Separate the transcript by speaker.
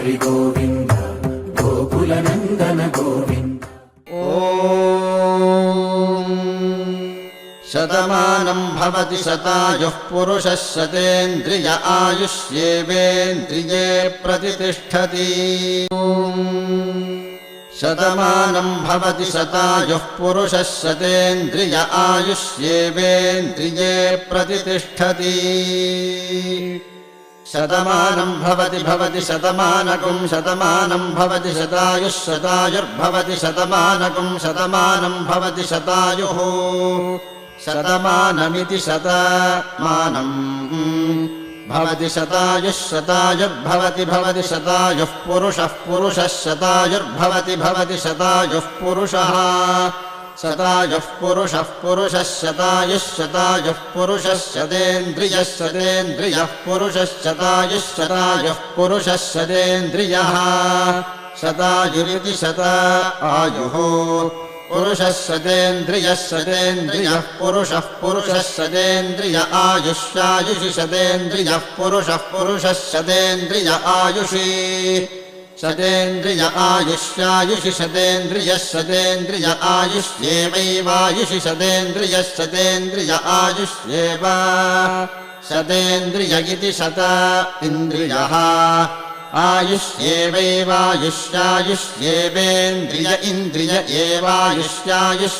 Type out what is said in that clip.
Speaker 1: हरि गोविन्द गोकुलनन्दन गोविन्द।
Speaker 2: शतमानं भवति शतायुः पुरुषः शतेन्द्रिय आयुष्येवेन्द्रिये प्रतिष्ठति। शतमानं भवति शतायुः पुरुषः शतेन्द्रिय आयुष्येवेन्द्रिये प्रतिष्ठति। शतमानं भवति शतमानकं शतमानं भवति शतायुः शतायुर्भवति शतमानकं शतमानं भवति शतायुः शतमानमिति शतमानं भवति शतायुः शतायुर्भवति शतायुः पुरुषः शतायुर्भवति शतायुः पुरुषः शतायुः पुरुषः शतायुः पुरुषः शतेन्द्रियः पुरुषः शतायुः पुरुषः शतेन्द्रियः शतायुरिति शतायुः पुरुषः शतेन्द्रियः पुरुषः शतेन्द्रिय आयुष्यायुषि शतेन्द्रियः पुरुषः शतेन्द्रिय आयुषि शतेन्द्रिय आयुष्यायुषि शतेन्द्रिय आयुष्येवैवायुषि शतेन्द्रिय आयुष्येव शतेन्द्रिय इति शत इन्द्रियः आयुष्येवैवायुष्यायुष्येवेन्द्रिय इन्द्रिय एवायुष्यायुष्